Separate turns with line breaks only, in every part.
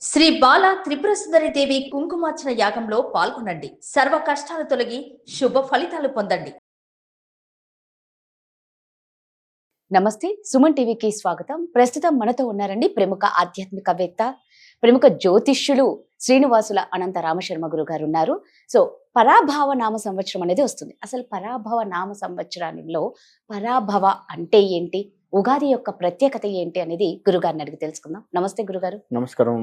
శ్రీ బాల త్రిపుర సుందరి దేవి కుంకుమార్చన యాగంలో పాల్గొనండి. సర్వ కష్టాలు తొలగి శుభ ఫలితాలు పొందండి.
నమస్తే, సుమన్ టీవీకి స్వాగతం. ప్రస్తుతం మనతో ఉన్నారండి ప్రముఖ ఆధ్యాత్మికవేత్త, ప్రముఖ జ్యోతిష్యులు శ్రీనివాసుల అనంత రామశర్మ గురు గారు ఉన్నారు. సో పరాభవ నామ సంవత్సరం అనేది వస్తుంది. అసలు పరాభవ నామ సంవత్సరాలలో పరాభవ అంటే ఏంటి, ఉగాది యొక్క ప్రత్యేకత ఏంటి అనేది గురుగారిని అడిగి తెలుసుకుందాం. నమస్తే గురుగారు.
నమస్కారం.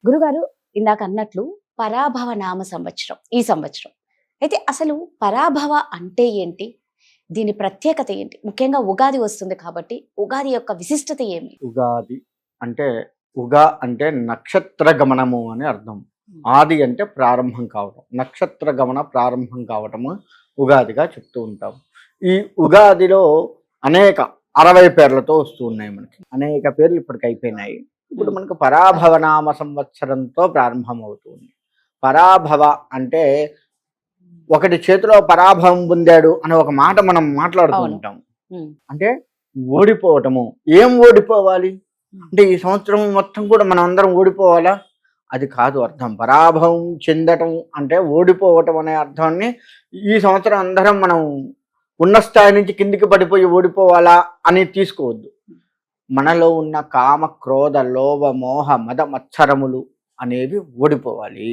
గురుగారు, ఇందాక అన్నట్లు పరాభవ నామ సంవత్సరం ఈ సంవత్సరం అయితే అసలు పరాభవ అంటే ఏంటి, దీని ప్రత్యేకత ఏంటి? ముఖ్యంగా ఉగాది వస్తుంది కాబట్టి ఉగాది యొక్క విశిష్టత ఏమి?
ఉగాది అంటే ఉగా అంటే నక్షత్ర గమనము అని అర్థం. ఆది అంటే ప్రారంభం కావటం, నక్షత్ర గమన ప్రారంభం కావటము ఉగాదిగా చెప్తూ ఉంటాం. ఈ ఉగాదిలో అనేక 60 పేర్లతో వస్తూ ఉన్నాయి. మనకి అనేక పేర్లు ఇప్పటికి అయిపోయినాయి. ఇప్పుడు మనకు పరాభవనామ సంవత్సరంతో ప్రారంభం అవుతుంది. పరాభవ అంటే ఒకటి చేతిలో పరాభవం పొందాడు అనే ఒక మాట మనం మాట్లాడుతూ ఉంటాం. అంటే ఓడిపోవటము. ఏం ఓడిపోవాలి అంటే ఈ సంవత్సరం మొత్తం కూడా మనం అందరం ఓడిపోవాలా? అది కాదు అర్థం. పరాభవం చెందటం అంటే ఓడిపోవటం అనే అర్థాన్ని ఈ సంవత్సరం అందరం మనం ఉన్న స్థాయి నుంచి కిందికి పడిపోయి ఓడిపోవాలా అని తీసుకోవద్దు. మనలో ఉన్న కామ, క్రోధ, లోభ, మోహ, మద, మత్సరములు అనేవి ఓడిపోవాలి.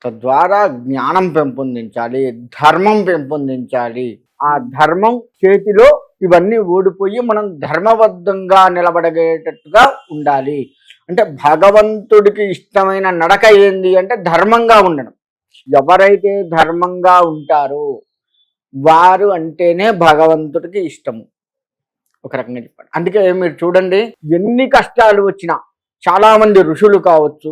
తద్వారా జ్ఞానం పెంపొందించాలి, ధర్మం పెంపొందించాలి. ఆ ధర్మం చేతిలో ఇవన్నీ ఓడిపోయి మనం ధర్మబద్ధంగా నిలబడగేటట్టుగా ఉండాలి. అంటే భగవంతుడికి ఇష్టమైన నడక ఏంది అంటే ధర్మంగా ఉండడం. ఎవరైతే ధర్మంగా ఉంటారో వారు అంటేనే భగవంతుడికి ఇష్టము, ఒక రకంగా చెప్పండి. అందుకే మీరు చూడండి, ఎన్ని కష్టాలు వచ్చినా చాలా మంది ఋషులు కావచ్చు,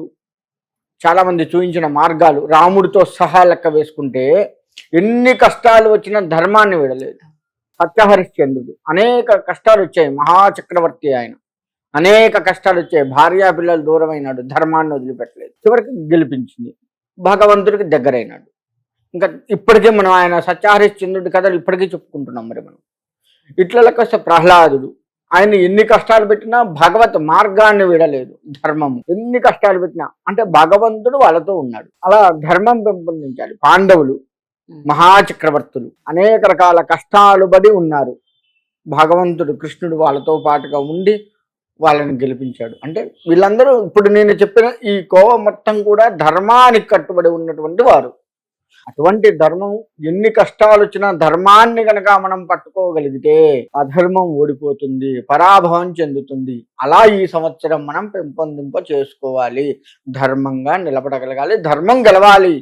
చాలా మంది చూపించిన మార్గాలు రాముడితో సహా లెక్క వేసుకుంటే ఎన్ని కష్టాలు వచ్చినా ధర్మాన్ని విడలేదు. సత్యహరిశ్చంద్రుడు అనేక కష్టాలు వచ్చాయి, మహాచక్రవర్తి ఆయన, అనేక కష్టాలు వచ్చాయి, భార్యా పిల్లలు దూరమైనాడు, ధర్మాన్ని వదిలిపెట్టలేదు, చివరికి గెలిపించింది, భగవంతుడికి దగ్గరైనాడు. ఇంకా ఇప్పటికే మనం ఆయన సత్యహరిశ్చంద్రుడి కథలు ఇప్పటికీ చెప్పుకుంటున్నాం. మరి మనం ఇట్లా లెక్క ప్రహ్లాదుడు, ఆయన ఎన్ని కష్టాలు పెట్టినా భగవత్ మార్గాన్ని విడలేదు, ధర్మము. ఎన్ని కష్టాలు పెట్టినా అంటే భగవంతుడు వాళ్ళతో ఉన్నాడు. అలా ధర్మం పెంపొందించాలి. పాండవులు మహాచక్రవర్తులు అనేక రకాల కష్టాలు పడి ఉన్నారు. భగవంతుడు కృష్ణుడు వాళ్ళతో పాటుగా ఉండి వాళ్ళని గెలిపించాడు. అంటే వీళ్ళందరూ ఇప్పుడు నేను చెప్పిన ఈ కోవ మొత్తం కూడా ధర్మానికి కట్టుబడి ఉన్నటువంటి వారు. అటువంటి ధర్మం ఎన్ని కష్టాలు వచ్చినా ధర్మాన్ని కనుక మనం పట్టుకోగలిగితే అధర్మం ఓడిపోతుంది, పరాభవం చెందుతుంది. అలా ఈ సంవత్సరం మనం పెంపొందింప చేసుకోవాలి, ధర్మంగా నిలబడగలగాలి, ధర్మం గెలవాలి.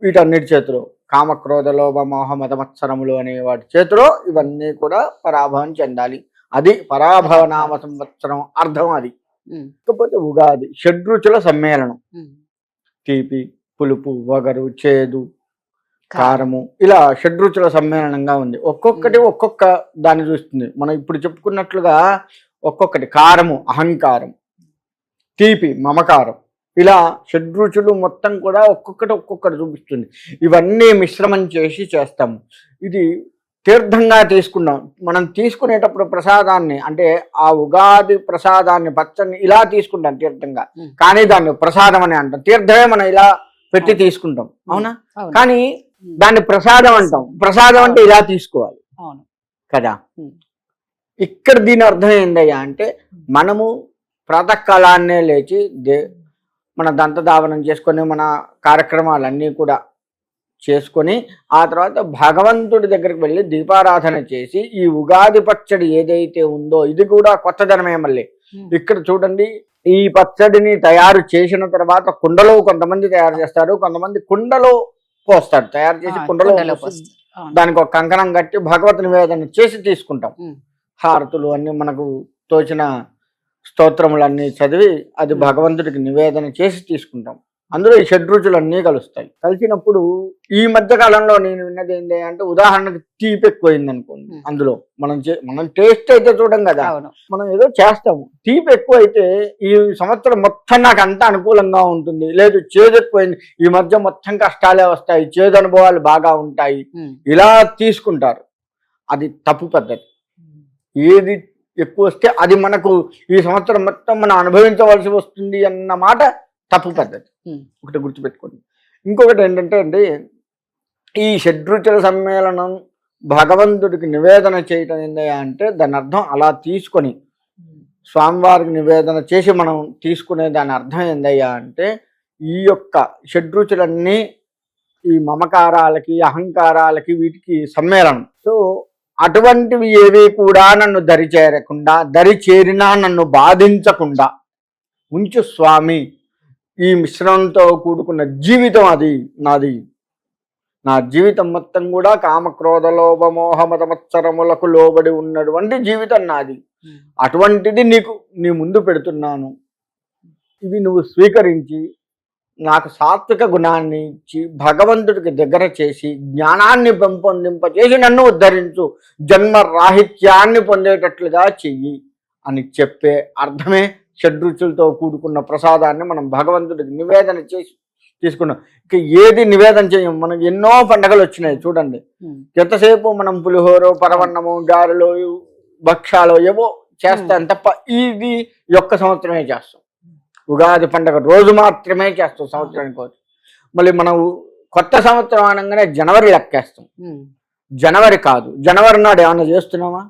వీటన్నిటి చేతిలో కామక్రోధ లోభ మోహ మద మత్సరములు అనే వాటి చేతిలో ఇవన్నీ కూడా పరాభవం చెందాలి. అది పరాభవనామ సంవత్సరం అర్థం. అది ఇకపోతే ఉగాది షడ్రుచుల సమ్మేళనం. తీపి, పులుపు, వగరు, చేదు, కారము, ఇలా షడ్రుచుల సమ్మేళనంగా ఉంది. ఒక్కొక్కటి ఒక్కొక్క దాన్ని చూస్తుంది. మనం ఇప్పుడు చెప్పుకున్నట్లుగా ఒక్కొక్కటి కారము అహంకారం, తీపి మమకారం, ఇలా షడ్రుచులు మొత్తం కూడా ఒక్కొక్కటి చూపిస్తుంది. ఇవన్నీ మిశ్రమం చేసి చేస్తాము. ఇది తీర్థంగా తీసుకున్నాం. మనం తీసుకునేటప్పుడు ప్రసాదాన్ని అంటే ఆ ఉగాది ప్రసాదాన్ని పచ్చని ఇలా తీసుకుంటాం తీర్థంగా, కానీ దాన్ని ప్రసాదం అని అంటాం. తీర్థమే మనం ఇలా పెట్టి తీసుకుంటాం, అవునా? కానీ దాన్ని ప్రసాదం అంటాం. ప్రసాదం అంటే ఇలా తీసుకోవాలి కదా. ఇక్కడ దీని అర్థం ఏందయ్యా అంటే మనము ప్రాతకాలాన్నే లేచి మన దంతధావనం చేసుకొని మన కార్యక్రమాలన్నీ కూడా చేసుకొని ఆ తర్వాత భగవంతుడి దగ్గరికి వెళ్ళి దీపారాధన చేసి ఈ ఉగాది పచ్చడి ఏదైతే ఉందో ఇది కూడా కొత్తదనమే. మళ్ళీ ఇక్కడ చూడండి, ఈ పచ్చడిని తయారు చేసిన తర్వాత కుండలో కొంతమంది తయారు చేస్తారు, కొంతమంది కుండలో పోస్తారు. తయారు చేసి కుండలో దానికి ఒక కంకణం కట్టి భగవత్ నివేదన చేసి తీసుకుంటాం. హారతులు అన్ని మనకు తోచిన స్తోత్రములన్నీ చదివి అది భగవంతుడికి నివేదన చేసి తీసుకుంటాం. అందులో ఈ షడ్రుచులన్నీ కలుస్తాయి. కలిసినప్పుడు ఈ మధ్య కాలంలో నేను విన్నది ఏంటి అంటే, ఉదాహరణకు తీపి ఎక్కువైంది అనుకోండి, అందులో మనం టేస్ట్ అయితే చూడం కదా, మనం ఏదో చేస్తాము. తీపి ఎక్కువ అయితే ఈ సంవత్సరం మొత్తం నాకు అంతా అనుకూలంగా ఉంటుంది, లేదు చేదు ఎక్కువైంది ఈ మధ్య మొత్తం కష్టాలే వస్తాయి, చేదు అనుభవాలు బాగా ఉంటాయి, ఇలా తీసుకుంటారు. అది తప్పు పద్ధతి. ఏది ఎక్కువ వస్తే అది మనకు ఈ సంవత్సరం మొత్తం మనం అనుభవించవలసి వస్తుంది అన్న మాట తప్పు పద్ధతి. ఒకటి గుర్తుపెట్టుకోండి. ఇంకొకటి ఏంటంటే అండి, ఈ షడ్రుచుల సమ్మేళనం భగవంతుడికి నివేదన చేయటం ఏందయ్యా అంటే దాని అర్థం అలా తీసుకొని స్వామివారికి నివేదన చేసి మనం తీసుకునే దాని అర్థం ఏందయ్యా అంటే ఈ యొక్క షడ్రుచులన్నీ ఈ మమకారాలకి అహంకారాలకి వీటికి సమ్మేళనం. సో అటువంటివి ఏవి కూడా నన్ను దరి చేరకుండా, దరి చేరినా నన్ను బాధించకుండా ఉంచు స్వామి. ఈ మిశ్రమంతో కూడుకున్న జీవితం అది నాది. నా జీవితం మొత్తం కూడా కామక్రోధ లోభ మోహ మత మత్సరములకు లోబడి ఉన్నటువంటి జీవితం నాది. అటువంటిది నీ ముందు పెడుతున్నాను. ఇవి నువ్వు స్వీకరించి నాకు సాత్విక గుణాన్ని ఇచ్చి భగవంతుడికి దగ్గర చేసి జ్ఞానాన్ని పెంపొందింపచేసి నన్ను ఉద్ధరించు, జన్మ రాహిత్యాన్ని పొందేటట్లుగా చెయ్యి అని చెప్పే అర్థమే షడ్రుచులతో కూడుకున్న ప్రసాదాన్ని మనం భగవంతుడికి నివేదన చేసి తీసుకున్నాం. ఇక ఏది నివేదన చేయం. మనకి ఎన్నో పండగలు వచ్చినాయి చూడండి. ఎంతసేపు మనం పులిహోర, పరవన్నము, గారెలు, భక్షాలు ఏవో చేస్తాం తప్ప ఇది ఒక్క సంవత్సరమే చేస్తాం. ఉగాది పండుగ రోజు మాత్రమే చేస్తాం సంవత్సరానికి. మళ్ళీ మనం కొత్త సంవత్సరం అనగానే జనవరి లెక్కేస్తాం. జనవరి కాదు, జనవరి నాడు ఏమన్నా చేస్తున్నామా?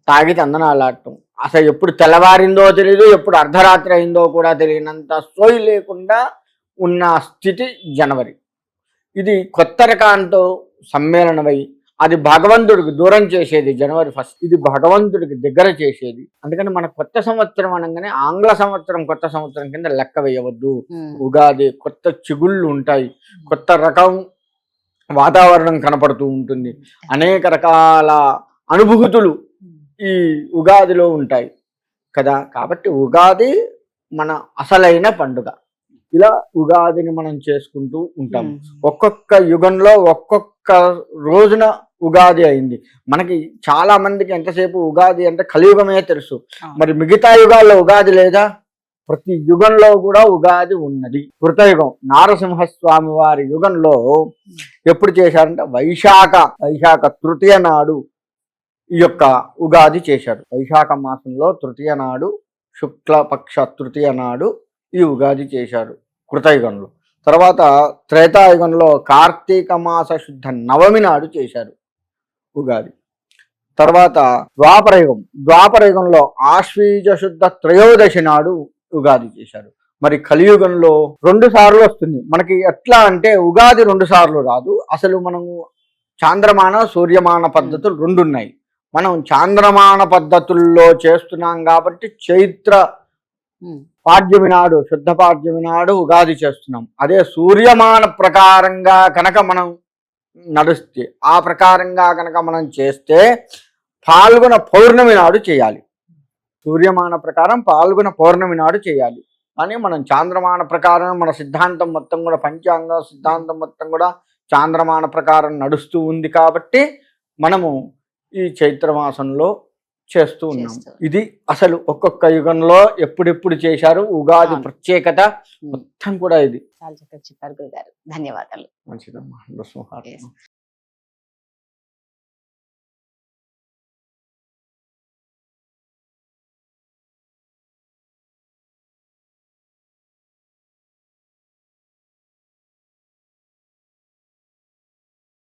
తాగి తందనాలు ఆడటం. అసలు ఎప్పుడు తెల్లవారిందో తెలియదు, ఎప్పుడు అర్ధరాత్రి అయిందో కూడా తెలియనంత సోయి లేకుండా ఉన్న స్థితి జనవరి. ఇది కొత్త రకాంతో సమ్మేళనమై అది భగవంతుడికి దూరం చేసేది జనవరి 1. ఇది భగవంతుడికి దగ్గర చేసేది. అందుకని మన కొత్త సంవత్సరం అనగానే ఆంగ్ల సంవత్సరం కొత్త సంవత్సరం కింద లెక్క వేయవద్దు. ఉగాది కొత్త చిగుళ్ళు ఉంటాయి, కొత్త రకం వాతావరణం కనపడుతూ ఉంటుంది, అనేక రకాల అనుభూతులు ఈ ఉగాదిలో ఉంటాయి కదా. కాబట్టి ఉగాది మన అసలైన పండుగ. ఇలా ఉగాదిని మనం చేసుకుంటూ ఉంటాం. ఒక్కొక్క యుగంలో ఒక్కొక్క రోజున ఉగాది అయింది. మనకి చాలా మందికి ఎంతసేపు ఉగాది అంటే కలియుగమే తెలుసు. మరి మిగతా యుగాల్లో ఉగాది లేదా? ప్రతి యుగంలో కూడా ఉగాది ఉన్నది. కృతయుగం నారసింహస్వామి వారి యుగంలో ఎప్పుడు చేశారంటే వైశాఖ తృతీయ నాడు ఈ యొక్క ఉగాది చేశారు. వైశాఖ మాసంలో తృతీయ నాడు, శుక్లపక్ష తృతీయ నాడు ఈ ఉగాది చేశారు కృతయుగంలో. తర్వాత త్రేతాయుగంలో కార్తీక మాస శుద్ధ నవమి నాడు చేశారు ఉగాది. తర్వాత ద్వాపరయుగంలో ఆశ్వీజ శుద్ధ త్రయోదశి నాడు ఉగాది చేశారు. మరి కలియుగంలో 2 సార్లు వస్తుంది మనకి. ఎట్లా అంటే ఉగాది 2 సార్లు రాదు. అసలు మనము చాంద్రమాన సూర్యమాన పద్ధతులు 2 ఉన్నాయి. మనం చాంద్రమాన పద్ధతుల్లో చేస్తున్నాం కాబట్టి చైత్ర పాడ్యమి నాడు, శుద్ధ పాడ్యమి నాడు ఉగాది చేస్తున్నాం. అదే సూర్యమాన ప్రకారంగా కనుక మనం నడుస్తే, ఆ ప్రకారంగా కనుక మనం చేస్తే పాల్గొన పౌర్ణమి నాడు చేయాలి. సూర్యమాన ప్రకారం పాల్గొన పౌర్ణమి నాడు చేయాలి. కానీ మనం చాంద్రమాన ప్రకారం మన సిద్ధాంతం మొత్తం కూడా, పంచాంగ సిద్ధాంతం మొత్తం కూడా చాంద్రమాన ప్రకారం నడుస్తూ ఉంది కాబట్టి మనము ఈ చైత్రమాసంలో చేస్తూ ఉన్నాం. ఇది అసలు ఒక్కొక్క యుగంలో ఎప్పుడెప్పుడు చేశారు ఉగాది ప్రత్యేకత మొత్తం కూడా ఇది.
చాలా చక్కగా చెప్పారు గురుగారు. ధన్యవాదాలు.
మంచిదమ్మా.